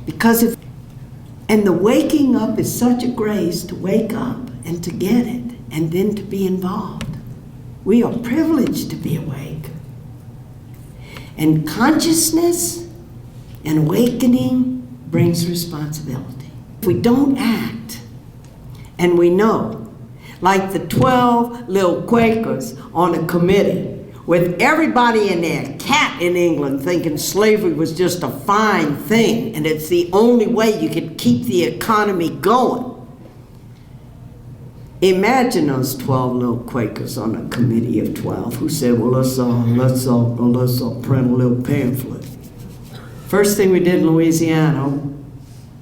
Because and the waking up is such a grace to wake up and to get it and then to be involved. We are privileged to be awake. And consciousness and awakening brings responsibility. If we don't act, and we know, like the 12 little Quakers on a committee, with everybody in their cat in England thinking slavery was just a fine thing and it's the only way you could keep the economy going. Imagine those 12 little Quakers on a committee of 12 who said, well, let's print a little pamphlet. First thing we did in Louisiana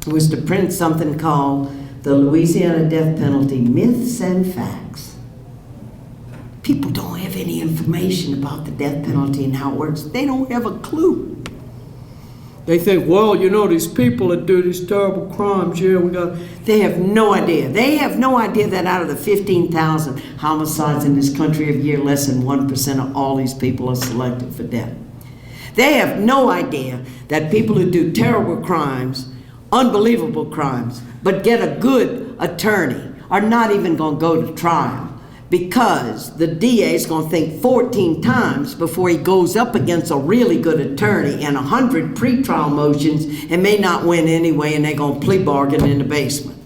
was to print something called the Louisiana Death Penalty Myths and Facts. People don't have any information about the death penalty and how it works. They don't have a clue. They think, well, you know, these people that do these terrible crimes, they have no idea. They have no idea that out of the 15,000 homicides in this country every year, less than 1% of all these people are selected for death. They have no idea that people who do terrible crimes, unbelievable crimes, but get a good attorney are not even going to go to trial, because the DA is going to think 14 times before he goes up against a really good attorney and 100 pretrial motions and may not win anyway, and they're going to plea bargain in the basement.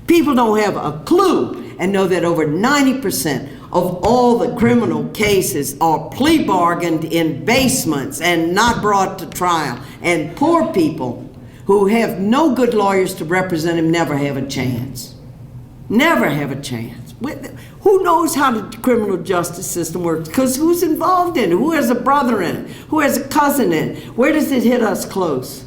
People don't have a clue and know that over 90% of all the criminal cases are plea bargained in basements and not brought to trial. And poor people who have no good lawyers to represent them never have a chance. Never have a chance. Who knows how the criminal justice system works? Because who's involved in it? Who has a brother in it? Who has a cousin in it? Where does it hit us close?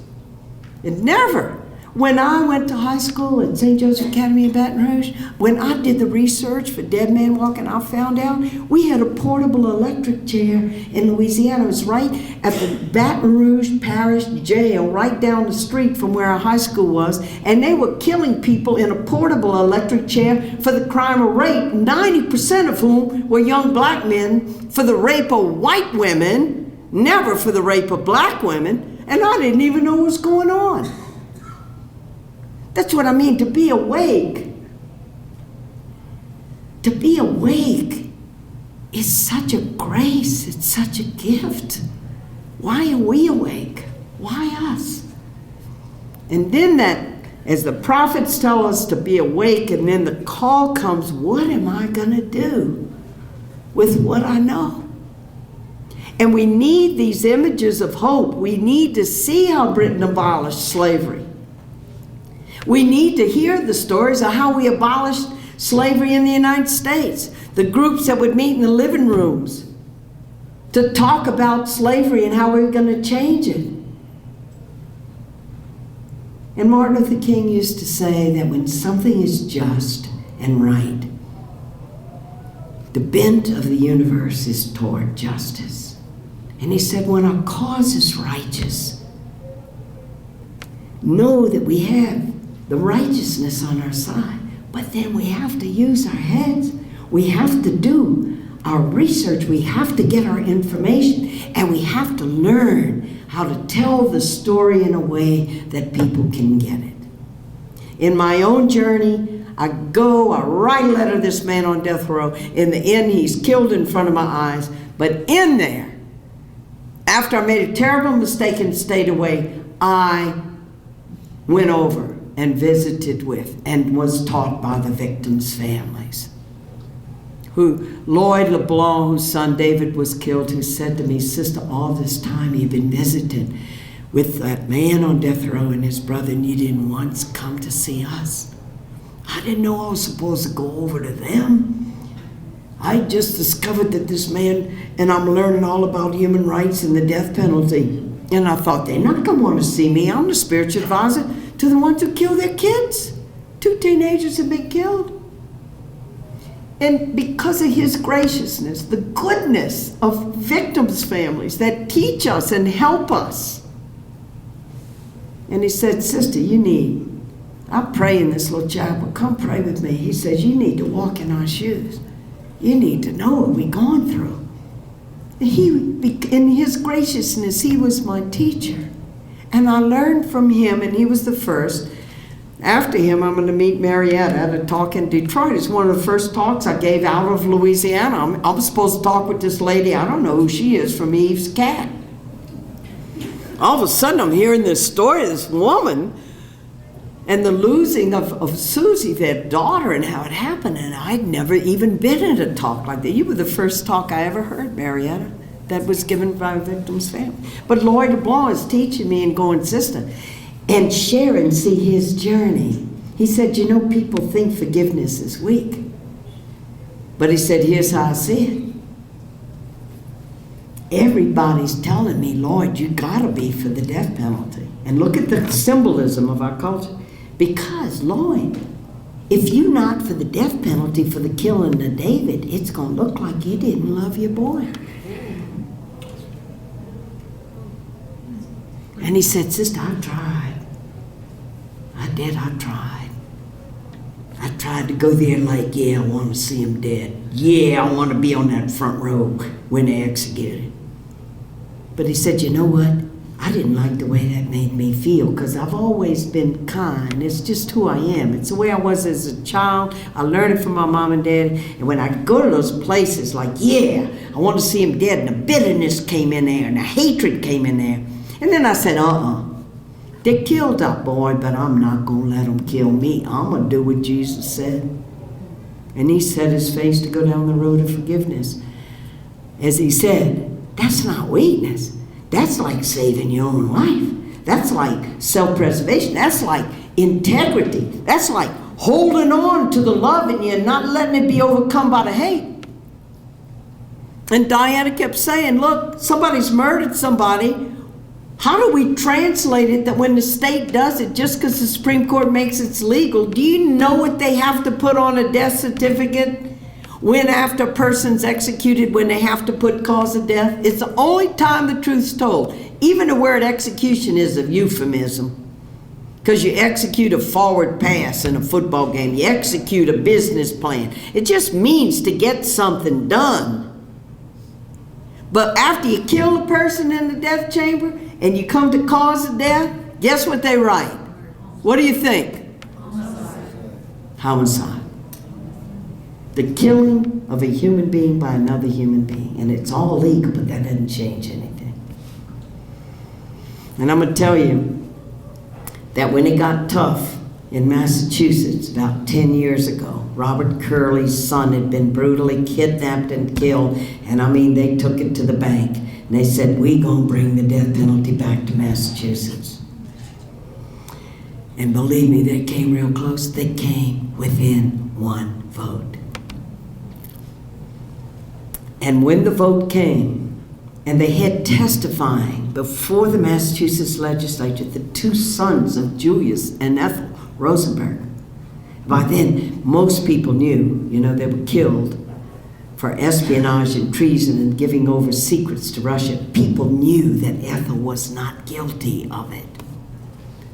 It never. When I went to high school at St. Joseph Academy in Baton Rouge, when I did the research for Dead Man Walking, I found out we had a portable electric chair in Louisiana. It was right at the Baton Rouge Parish Jail, right down the street from where our high school was, and they were killing people in a portable electric chair for the crime of rape, 90% of whom were young black men, for the rape of white women, never for the rape of black women, and I didn't even know what was going on. That's what I mean, to be awake. To be awake is such a grace, it's such a gift. Why are we awake? Why us? And then that, as the prophets tell us to be awake, and then the call comes, what am I gonna do with what I know? And we need these images of hope. We need to see how Britain abolished slavery. We need to hear the stories of how we abolished slavery in the United States. The groups that would meet in the living rooms to talk about slavery and how we were going to change it. And Martin Luther King used to say that when something is just and right, the bent of the universe is toward justice. And he said, when our cause is righteous, know that we have the righteousness on our side, but then we have to use our heads. We have to do our research. We have to get our information, and we have to learn how to tell the story in a way that people can get it. In my own journey, I write a letter to this man on death row. In the end, he's killed in front of my eyes. But in there, after I made a terrible mistake and stayed away, I went over and visited with and was taught by the victims' families. Lloyd LeBlanc, whose son David was killed, who said to me, sister, all this time you've been visiting with that man on death row and his brother, and you didn't once come to see us. I didn't know I was supposed to go over to them. I just discovered that this man, and I'm learning all about human rights and the death penalty. And I thought, they're not gonna want to see me. I'm the spiritual advisor to the ones who kill their kids. 2 teenagers have been killed. And because of his graciousness, the goodness of victims' families that teach us and help us. And he said, sister, I pray in this little chapel, come pray with me. He says, you need to walk in our shoes. You need to know what we've gone through. In his graciousness, he was my teacher. And I learned from him, and he was the first. After him, I'm going to meet Marietta at a talk in Detroit. It's one of the first talks I gave out of Louisiana. I was supposed to talk with this lady, I don't know who she is, from Eve's Cat. All of a sudden, I'm hearing this story of this woman and the losing of Susie, their daughter, and how it happened. And I'd never even been at a talk like that. You were the first talk I ever heard, Marietta, that was given by a victim's family. But Lloyd LeBlanc is teaching me and going, sister, and share and see his journey. He said, you know, people think forgiveness is weak. But he said, here's how I see it. Everybody's telling me, Lord, you gotta be for the death penalty. And look at the symbolism of our culture. Because, Lord, if you're not for the death penalty for the killing of David, it's gonna look like you didn't love your boy. And he said, sister, I tried. I tried. I tried to go there like, yeah, I want to see him dead. Yeah, I want to be on that front row when they execute him. But he said, you know what? I didn't like the way that made me feel, because I've always been kind. It's just who I am. It's the way I was as a child. I learned it from my mom and dad. And when I go to those places, like, yeah, I want to see him dead, and the bitterness came in there, and the hatred came in there. And then I said, they killed that boy, but I'm not going to let them kill me. I'm going to do what Jesus said. And he set his face to go down the road of forgiveness. As he said, that's not weakness. That's like saving your own life. That's like self-preservation. That's like integrity. That's like holding on to the love in you and not letting it be overcome by the hate. And Diana kept saying, look, somebody's murdered somebody. How do we translate it that when the state does it, just because the Supreme Court makes it legal, do you know what they have to put on a death certificate when after a person's executed, when they have to put cause of death? It's the only time the truth's told. Even the word execution is a euphemism, because you execute a forward pass in a football game. You execute a business plan. It just means to get something done. But after you kill a person in the death chamber and you come to cause of death, guess what they write? What do you think? Homicide. The killing of a human being by another human being. And it's all legal, but that doesn't change anything. And I'm going to tell you that when it got tough in Massachusetts about 10 years ago, Robert Curley's son had been brutally kidnapped and killed. And I mean, they took it to the bank. And they said, we're going to bring the death penalty back to Massachusetts. And believe me, they came real close. They came within one vote. And when the vote came, and they had testifying before the Massachusetts legislature, the two sons of Julius and Ethel Rosenberg. By then, most people knew, they were killed for espionage and treason and giving over secrets to Russia. People knew that Ethel was not guilty of it.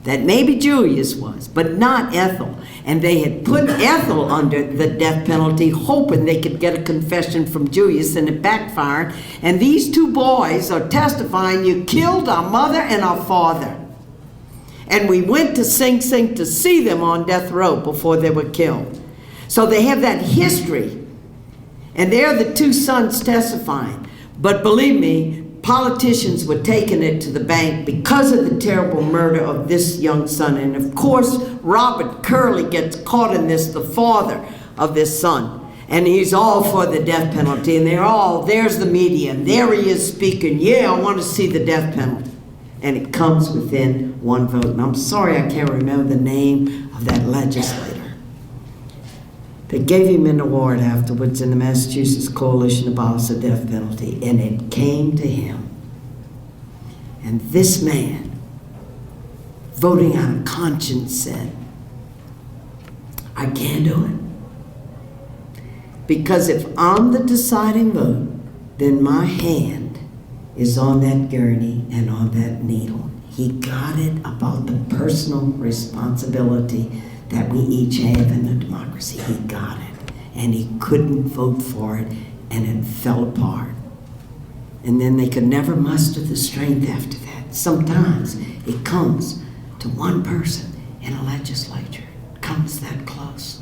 That maybe Julius was, but not Ethel. And they had put Ethel under the death penalty, hoping they could get a confession from Julius, and it backfired. And these two boys are testifying, you killed our mother and our father. And we went to Sing Sing to see them on death row before they were killed. So they have that history. And they're the two sons testifying. But believe me, politicians were taking it to the bank because of the terrible murder of this young son. And of course, Robert Curley gets caught in this, the father of this son. And he's all for the death penalty. And there's the media. And there he is speaking, yeah, I want to see the death penalty. And it comes within one vote. And I'm sorry I can't remember the name of that legislator. They gave him an award afterwards in the Massachusetts Coalition to abolish the death penalty, and it came to him. And this man, voting out of conscience, said, I can't do it. Because if I'm the deciding vote, then my hand is on that gurney and on that needle. He got it about the personal responsibility that we each have in a democracy. He got it. And he couldn't vote for it, and it fell apart. And then they could never muster the strength after that. sometimes it comes to one person in a legislature. It comes that close.